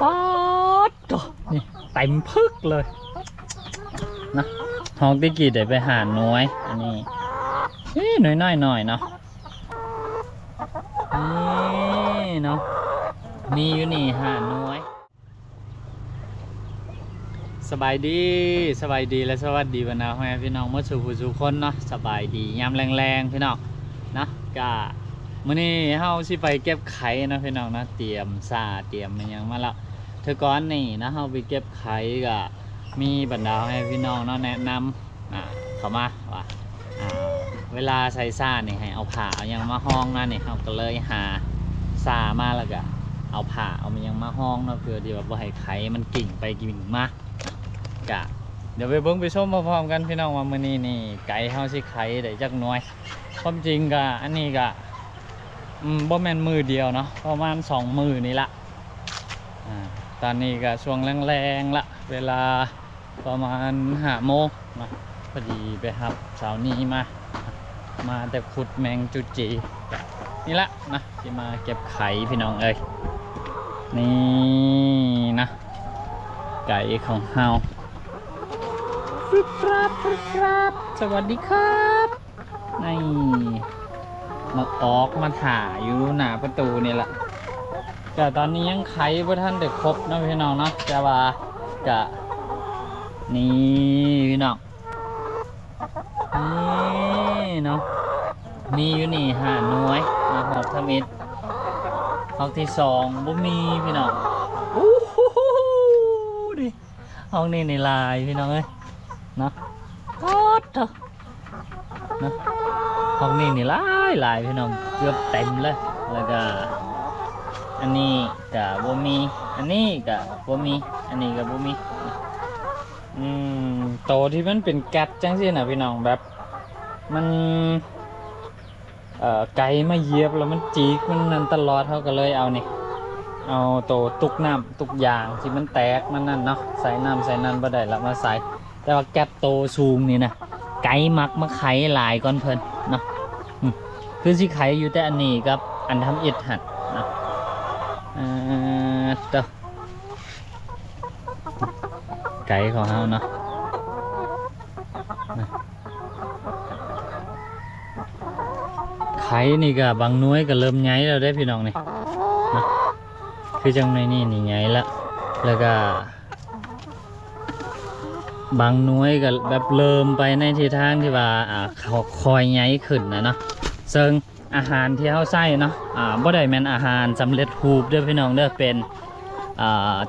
ป๊อดนี่เต็มพึกเลยนะห้องที่กี่เดี๋ยวไปหาหน่วยอันนี้หน่อยเนาะนี่เนาะมีอยู่นี่หาหน่วยสบายดีและสวัสดีวันนะพ่อแม่พี่น้องเมื่อสู่ผู้สู่คนเนาะสบายดียามแรงๆพี่น้องนะก็มื้อนี้เฮาสิไปเก็บไข่นะพี่น้องนะเตรียมซาเตรียมมันยังมาแล้วเธอก่อนนี่นะเฮาไปเก็บไข่ก็มีบรรดาให้พี่น้องเนาะแนะนำเข้ามาว่าเวลาใส่ซานี่ให้เอาผ้าเอายังมาห้องนะนี่เฮาก็เลยหาซามาแล้วก็เอาผ้าเอามันยังมาห้องเนาะเพื่อที่ว่าบ่ให้ไข่มันกิ่งไปกิ่งมาเดี๋ยวไปเบิ่งไปชมพร้อมๆกันพี่น้องว่ามื้อนี้นี่ไก่เฮาสิไข่ได้จักหน่วยความจริงก็อันนี้ก็บ่แม่นมือเดียวเนาะประมาณ2มือนี่ละตอนนี้ก็ช่วงแรงๆละเวลาประมาณ5 โมงนะพอดีไปครับเช้านี้มาแต่ขุดแมงจุจีนี่ละนะที่มาเก็บไข่พี่น้องเอ้ยนี่นะไก่ของเฮาครับสวัสดีครับนี่มาออกมาถ่ายอยู่หน้าประตูนี่แหละแต่ตอนนี้ยังไขบ่ทันได้ครบนะพี่น้องเนาะแต่ว่ากะนี่พี่น้องนี่เนาะมีอยู่นี่หาหน่วยนะครับทมิตรห้องที่2บ่มีพี่น้องดิห้องนี้ในลายพี่น้องเอ้ยเนาะโคตรเนาะห้องนี้นี่หลายพี่น้องเกือบเต็มเลยแล้วก็อันนี้ก็บ่มีอันนี้ก็บ่มีอันนี้ก็บ่มีโตที่มันเป็นแก๊สจังซี่น่ะพี่น้องแบบมันไก่มาเหยียบแล้วมันจีกมันนั่นตลอดเขาก็เลยเอานี่เอาโตตุกน้ำตุกยางที่มันแตกมันนั่นเนาะใส่น้ำใส่นั่นบ่ได้แล้วมาใส่แต่ว่าแก๊สโตสูงนี่นะไก่มักมาไข่หลายก่อนเพิ่นเนาะคือสิไข่อยู่แต่อันนี้กับอันทำอิฐหัดเนาะไก่ของเฮาเนาะไข่นี่ก็บางน้อยก็เริ่มใหญ่แล้วได้พี่น้องนี่นะคือจังในนี่ใหญ่แล้วก็บางน้อยก็แบบเริ่มไปในทิศทางที่ว่าคอยใหญ่ขึ้นนะเนาะซึ่งอาหารที่เฮาใส่เนาะบ่ได้แม่นอาหารสำเร็จรูปเด้อพี่น้องเด้อเป็น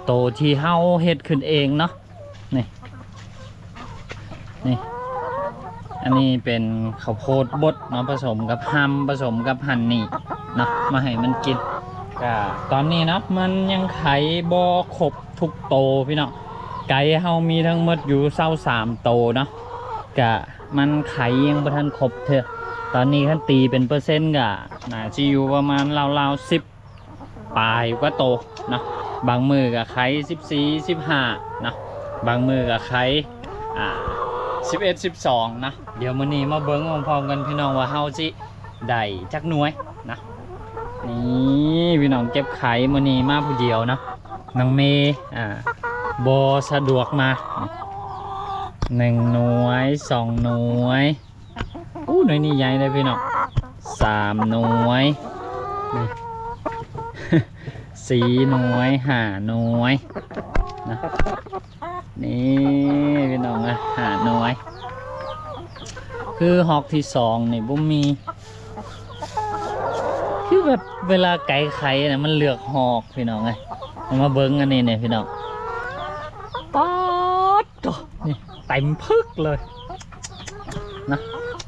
โตที่เฮาเฮ็ดขึ้นเองเนาะนี่อันนี้เป็นข้าวโพดบดเนาะผสมกับฮัมผสมกับฮันนี่เนาะมาให้มันกินก็ตอนนี้เนาะมันยังไข่บ่ครบทุกโตพี่น้องไก่เฮามีทั้งหมดอยู่23โตเนาะก็มันไข่ยังบ่ทันครบเถอะตอนนี้คันตีเป็นเปอร์เซ็นต์ก็น่าจะอยู่ประมาณราวๆ10ปลายกว่าโตเนาะบางมือก็ไข่14 15เนาะบางมือก็ไข่11 12นะเดี๋ยวมื้อนี้มาเบิ่งพร้อมๆกันพี่น้องว่าเฮาสิได้จักหน่วยนะนี่พี่น้องเก็บไข่มื้อนี้มาผู้เดียวเนาะน้องเมย์บ่สะดวกมา1 หน่วย2 หน่วยหน่วยนี้ใหญ่เลยพี่น้อง3 หน่วยนี่4 หน่วย5 หน่วยนะนี่พี่น้อง5 หน่วยคือหอกที่2นี่บ่มีคือแบบเวลาไก่ไข่เนี่ยมันเลือกหอกพี่น้องมาเบิ้งอันนี้เนี่ยพี่น้องป๊อดนี่เต็มพึกเลยนะ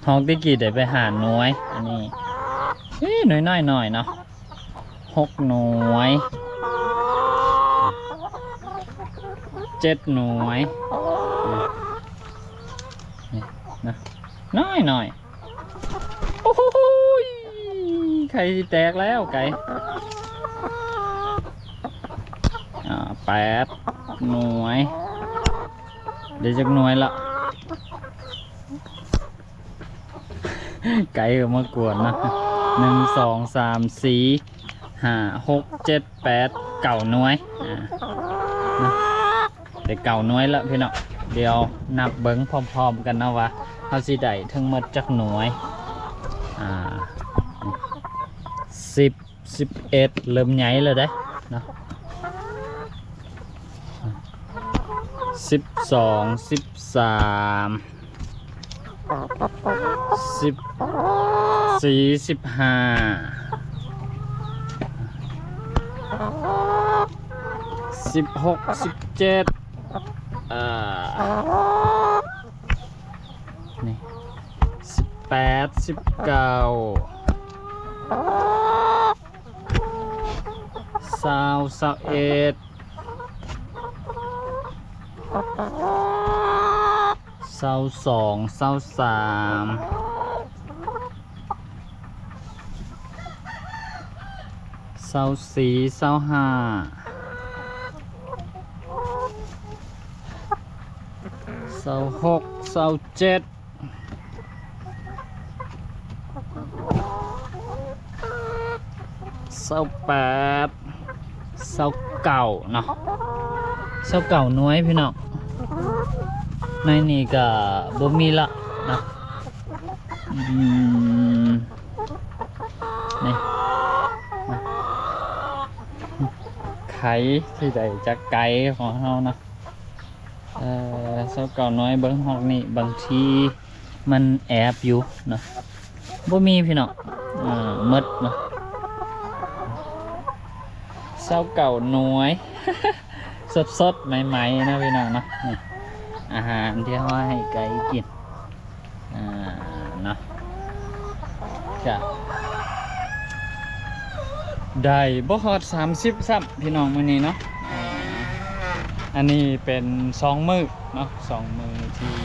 หอกที่กี่เดี๋ยวไปหาหน่วยอันนี้หน่อยเนาะ6 หน่วย7 หน่วยนะน้อยโอ้โหไข่แตกแล้วไก่8 หน่วยเดี๋ยวจะหน่วยละไก่ก็มากวนนะ1 2 3 4 5 6 7 8 เก่าน้อยนะได้เก่าน้อยแล้วพี่น้องเดี๋ยวนับเบิ้งพร้อมๆกันนะว่าเขาสิได้ทั้งหมดจักหน่วย11เริ่มใหญ่เลยได้เนาะ12 13 14 15 16 17นี่18 19 20 21 22 23 24 25 26 27 28 29เนาะ29น้อยพี่น้องในนี่ก็บ่มีละนะนี่นะไข่ที่ใดจะไก่ของเรานะ29น้อยเบิ้งห้องนี่บางทีมันแอบอยู่นะบ่มีพี่น้องมดเนาะ29น้อย สดๆใหม่ๆนะพี่น้องเนาะอาหารที่เขาให้ไก่กินเนาะจะได้บ่ฮอด30ซ้ำพี่น้องมื้อนี้เนาะอันนี้เป็น2มื้อเนาะ2มื้อที่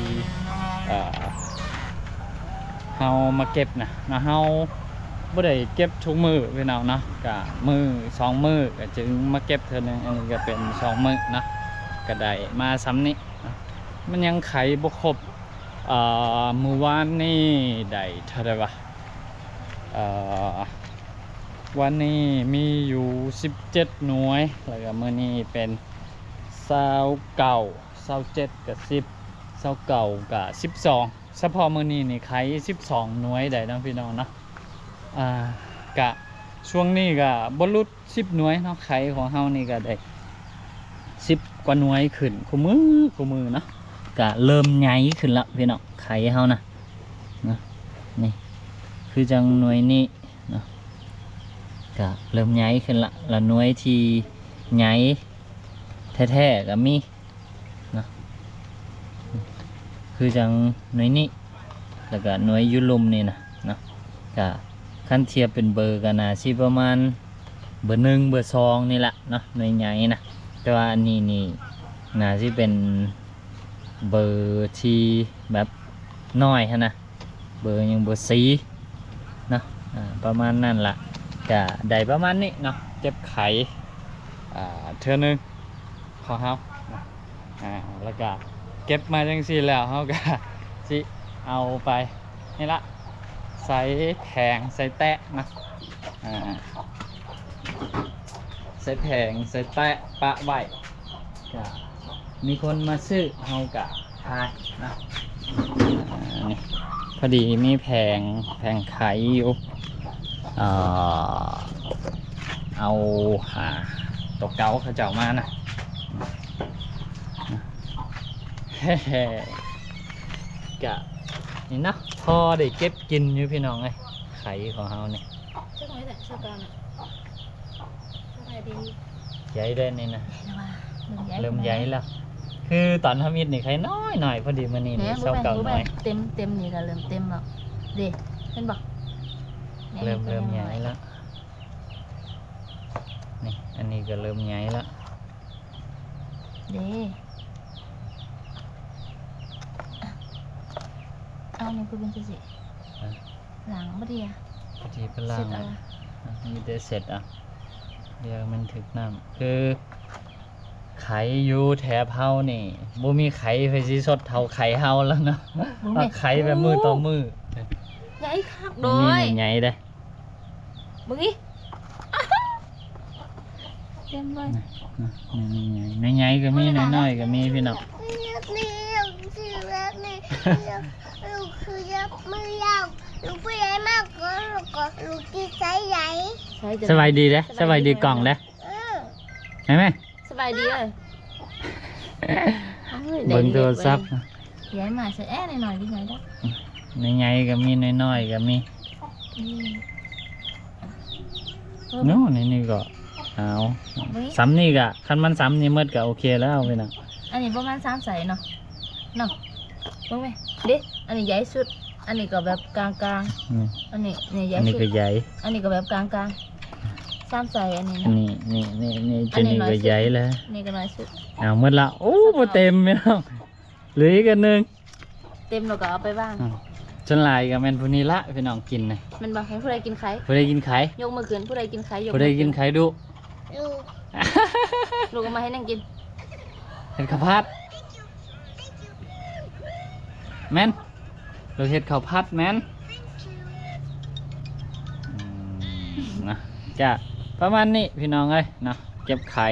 เฮามาเก็บนะเฮาบ่ได้เก็บทุกมื้อพี่น้องเนาะก็มื้อ2มื้อก็จึงมาเก็บเท่านึงอันนี้ก็เป็น2มื้อเนาะก็ได้มาซ้ำนี้มันยังไขบ่ครบมื้อวานนี่ได้เท่าไหร่วะวันนี้มีอยู่17หน่วยแล้วก็มื้อนี้เป็น29 27กับ10 29กับ12เฉพาะมื้อนี้นี่ไข12หน่วยได้นะพี่น้องเนาะกะช่วงนี้ก็บ่หลุด10หน่วยเนาะไขของเฮานี่ก็ได้10กว่าหน่วยขึ้นคู่มือเนาะก็เริ่มใหญ่ขึ้นละพี่น้องไข่เฮานะนี่คือจังหน่วยนี้เนาะก็เริ่มใหญ่ขึ้นละแล้วหน่วยที่ใหญ่แท้ๆก็มีเนาะคือจังหน่วยนี้แล้วก็หน่วยยุลุมนี่นะเนาะก็คันเทียบเป็นเบอร์กันนะสิประมาณเบอร์1เบอร์2นี่แหละเนาะหน่วยใหญ่นะแต่ว่าอันนี้นี่น่าสิเป็นเบอร์ที่แบบน้อยฮะนะเบอร์ยังเบอร์4นะประมาณนั่นละก็ได้ประมาณนี้เนาะเก็บไข่เท่านึงของเฮาแล้วก็เก็บมาจังซี่แล้วเฮาก็สิเอาไปนี่ละใส่แผงใส่แตะนะใส่แผงใส่แตะปะไว้ก็มีคนมาซื้อเฮากะขายนะนี่พอดีมีแผงขายอยู่เอาตกเก้าเขาเจ้ามานะเฮ้กะนี่นะพอได้เก็บกินอยู่พี่น้องเลยไข่ของเฮาเนี่ยใช่ไหมแต่ชอบกันใหญ่ได้นี่นะเริ่มใหญ่แล้วคือตอนทำอิฐนี่ใครน้อยหน่อยพอดีมันนี่ชอบเก่าน้อยเต็มนี่ก็เริ่มเต็มแล้วเด็กเห็นบอกเริ่มใหญ่แล้วนี่อันนี้ก็เริ่มใหญ่แล้วเด็กเอาเนี่ยคือเป็นสิหลังบ่ดีอ่ะพอดีเป็นล่างมีแต่เสร็จอ่ะเดี๋ยวมันถึกน้ำคือไข่อยู่แถบเฮานี่บ่มีไข่ไปสิสดเท่าไข่เฮาแล้วเนาะไข่แบบมือต่อมือใหญ่คักโดยใหญ่ได้มึงอี เต็มเลย นี่ไงก็มีน้อยๆก็มีพี่น้อง ลูกคือยับมือยาวลูกผู้ใหญ่มากก็ลูกที่ใช้ใหญ่ ใช่จ้ะ สบายดีเด้สบายดีกล่องเด้ เออ เห็นไหม สบายดีเลย เบิ่งโทรศัพท์ ย้ายมาใส่แอร์หน่อยๆดีหน่อยได้ นี่ไงก็มีน้อยๆก็มี นี่ โน่นี่ก็เอาซ้ำนี่ก็คันมันซ้ำนี่หมดก็โอเคแล้วพี่น้อง อันนี้ประมาณ3ใส่เนาะเนาะเบิ่งไหมเด็อันนี้ใหญ่สุด อันนี้ก็แบบกลาง นี่ ๆอันนี้ใหญ่ อันนี้ สุ ก็ ด ใหญ่ อันนี้ก็แบบกลางๆ3ใส่อันนี้ อัน นะ นี่จะนี่ก็ใหญ่แล้ว นี่ก็น้อยสุด เอาหมดละโอ้บ่เต็มพี่น้องเหลืออีกอันหนึง เต็มเราก็เอาไปบ้าง จนหลายก็แม่นผู้นี้ละพี่น้องกินนะ มันบอกให้ผู้ใดกินไข่ ผู้ใดกินไข่ ยกมือขึ้นผู้ใดกินไข่ยก ผู้ใดกินไข่ดุ ลูก ลูกก็มาให้นั่งกิน เห็ดข้าวผัดแม่นเราเห็ดข้าวผัดแม่นนะจะประมาณนี้พี่น้องเอ้ยเนาะเก็บไข่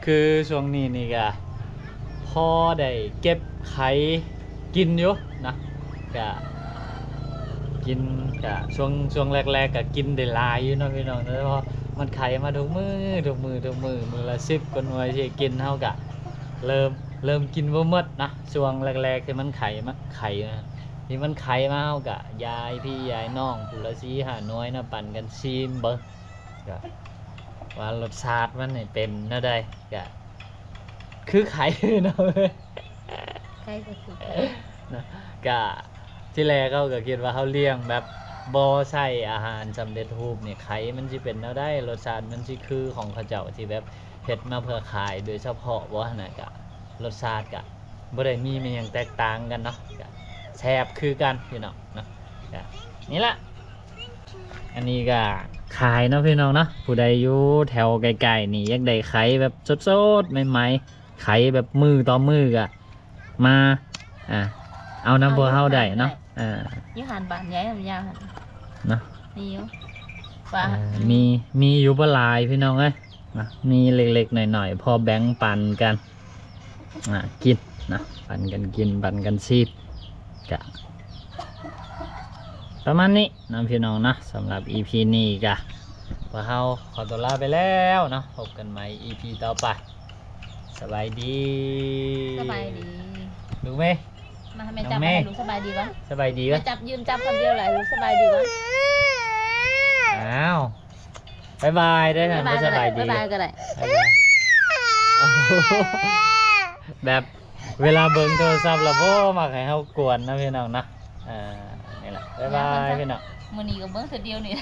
คือช่วงนี้นี่ก็พอได้เก็บไข่กินอยู่นะก็กินก็ช่วงแรกๆก็กินได้หลายอยู่เนาะพี่น้องแต่พอมันไข่มาทุกมือมือละ10คนหน่วยที่กินเท่ากับเริ่มกินบ่หมดนะช่วงแรกๆที่มันไข่นะที่มันไข่มาเฮากับยายพี่ยายน้องผู้ละ4 5หน่วยนะปั่นกันชิมเบิ่งก็ว่ารสชาติมันนี่เป็นแนวใดก็คือไข่เนาะ ไข่ก็คือไข่ นะก็ที่แรกเขาก็คิดว่าเขาเลี้ยงแบบบ่ใส่อาหารสำเร็จรูปนี่ไข่มันสิเป็นแนวใดรสชาติมันสิคือของเขาเจ้าที่แบบเฮ็ดมาเพื่อขายโดยเฉพาะบ่หั่นน่ะก็รสชาติก็บ่ได้มีมันหยังแตกต่างกันเนาะก็แซ่บคือกันพี่น้องเนาะก็นี่ละอันนี้ก็ขายเนาะพี่น้องเนาะผู้ใดอยู่แถวไกลๆนี่อยากได้ไข่แบบสดๆใหม่ๆไข่แบบมือต่อมือก็มาเอาน้ำบัวเฮาได้เนาะยี่หันบานย้ายมันยาวหัน เนาะ นี่อยู่ปลา มีอยู่บ่หลายพี่น้องเอ้ยนะมีเล็กๆหน่อยๆพอแบ่งปันกันกินนะปันกันกินปันกันซีดกะประมาณนี้นะพี่น้องนะสำหรับ EP นี้กะพวกเฮาขอตัวลาไปแล้วเนาะพบกันใหม่ EP ต่อไปสบายดี สบายดี ดูไหม มาให้แม่จับมาให้ลูกสบายดีวะ สบายดี แม่ วะ จับยืมจับคนเดียวแหละลูกสบายดีวะ อ้าวบายบายได้ไหมไม่สบายดี บ๊ายบายก็ได้ บ๊ายบายโอ้โหแบบเวลาเบิ่งโทรศัพท์แล้วบ่มักให้เฮากวนนะพี่น้องนะนี่แหละบ๊ายบายพี่น้อง มื้อนี้ก็เบิ่งเทื่อเดียวนี่